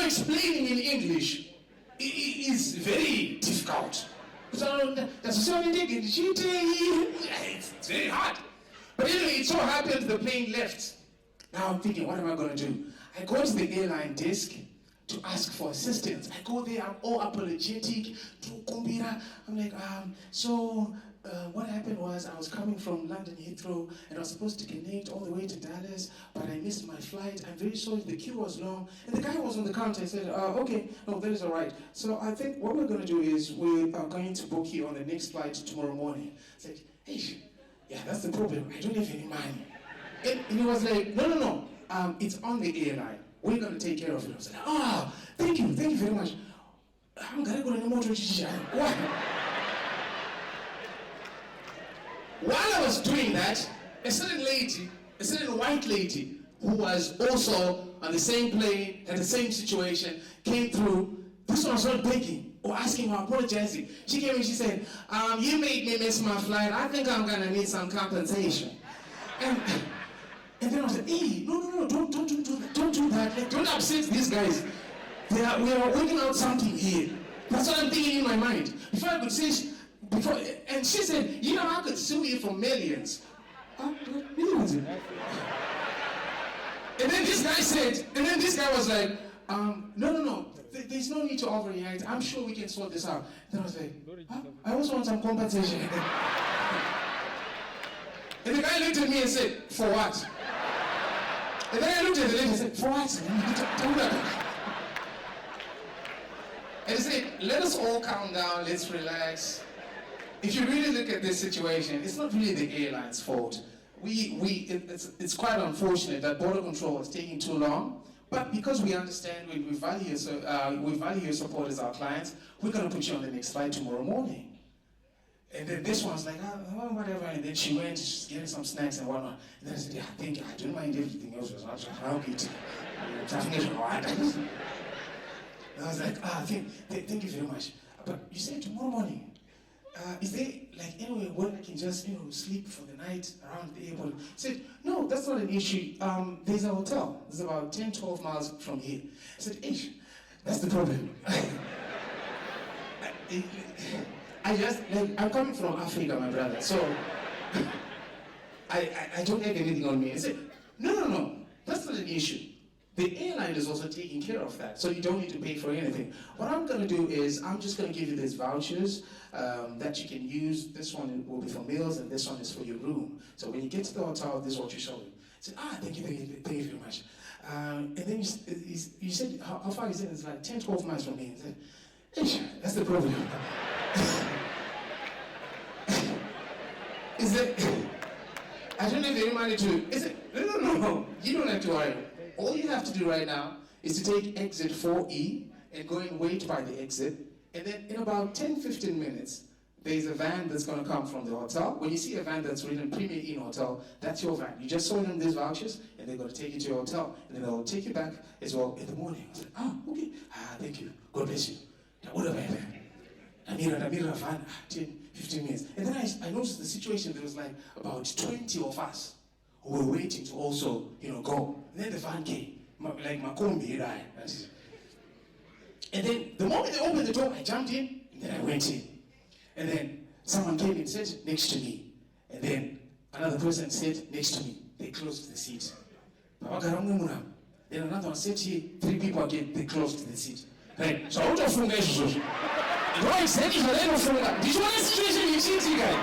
explaining in English is very difficult. It's very hard. But anyway, it so happens the plane left. Now I'm thinking, what am I going to do? I go to the airline desk to ask for assistance. I go there, I'm all apologetic. I'm like, what happened was I was coming from London Heathrow and I was supposed to connect all the way to Dallas, but I missed my flight. I'm very sorry, the queue was long. And the guy was on the counter. I said, okay, no, that is all right. So I think what we're going to do is we are going to book you on the next flight tomorrow morning. I said, hey, yeah, that's the problem. I don't have any money. And he was like, no, it's on the airline. We're going to take care of it. I was like, thank you very much. I'm going to go to the motor. Why? While I was doing that, a certain white lady, who was also on the same plane, had the same situation, came through. This one was not begging or asking or apologizing. She came and she said, you made me miss my flight. I think I'm going to need some compensation. And then I said, hey, no, don't do that. Don't do that. Like, don't upset these guys. We are working out something here. That's what I'm thinking in my mind. Before I could say, and she said, I could sue you for millions. Millions? And then this guy was like, no. There's no need to overreact. I'm sure we can sort this out. Then I was like, I also want some compensation. And the guy looked at me and said, for what? And then I looked at the lady and said, for what? And he said, let us all calm down, let's relax. If you really look at this situation, it's not really the airline's fault. It's quite unfortunate that border control is taking too long, but because we understand we value your support as our clients, we're going to put you on the next flight tomorrow morning. And then this one's like, whatever, and then she went getting some snacks and whatnot. And then I said, I don't mind everything else was not and I was like, thank you very much. But you said tomorrow morning. Is there anywhere where I can just sleep for the night around the airport? I said, no, that's not an issue. There's a hotel. It's about 10-12 miles from here. I said, that's the problem. I'm coming from Africa, my brother, so I don't have anything on me. I said, no, that's not an issue. The airline is also taking care of that, so you don't need to pay for anything. What I'm going to do is I'm just going to give you these vouchers that you can use. This one will be for meals, and this one is for your room. So when you get to the hotel, this is what you show them. I said, thank you very much. And then you said, how far is it? It's like 10-12 miles from here. I said, that's the problem. Is it? I don't have any money to. Is it? No. You don't have to worry. All you have to do right now is to take exit 4E and go and wait by the exit. And then in about 10-15 minutes, there's a van that's going to come from the hotel. When you see a van that's written Premier Inn Hotel, that's your van. You just show them these vouchers, and they're going to take you to your hotel. And then they'll take you back as well in the morning. I said, okay. Thank you. God bless you. What about that? Namira van, 10-15 minutes. And then I noticed the situation, there was like about 20 of us who were waiting to also, go. And then the van came, like Makombi, right? And then the moment they opened the door, I jumped in, and then I went in. And then someone came and sat next to me. And then another person sat next to me. They closed the seat. Then another one sat here, 3 people again, they closed the seat. Right? So out of funga is why said if I don't funga. Did you want a situation you see guy?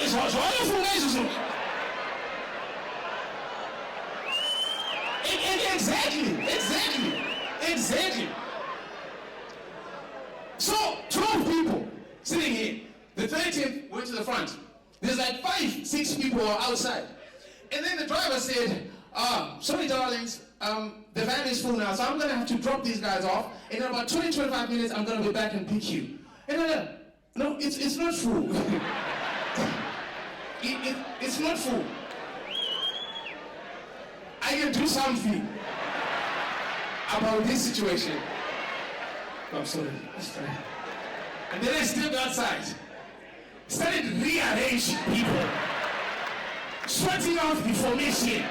So out of funga is Exactly. So 12 people sitting here. The 13th went to the front. There's like 5-6 people outside. And then the driver said, sorry darlings, the van is full now, so I'm going to have to drop these guys off. And in about 20-25 minutes, I'm going to be back and pick you. And no, it's not full. It's not full. I can do something about this situation. I'm sorry. And then I stepped outside, started rearranging people, sorting out the formation.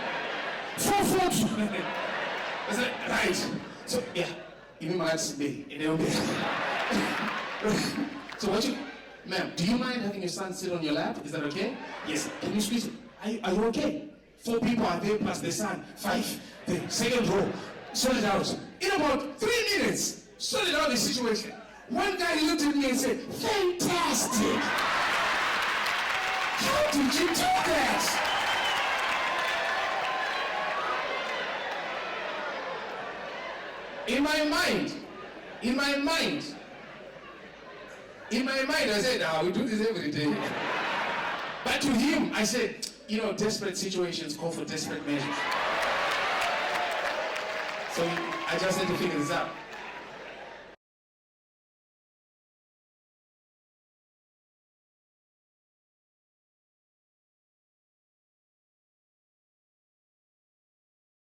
4-4-2. I said, right. So, Even my today, and they'll be. So ma'am, do you mind having your son sit on your lap? Is that okay? Yes. Can you squeeze it? Are you okay? 4 people are there plus the son. 5. The second row. Sort it out. In about 3 minutes, sorted out the situation. One guy looked at me and said, "Fantastic! How did you do that?" In my mind, I said, we do this every day. But to him, I said, desperate situations call for desperate measures. So I just had to figure this out.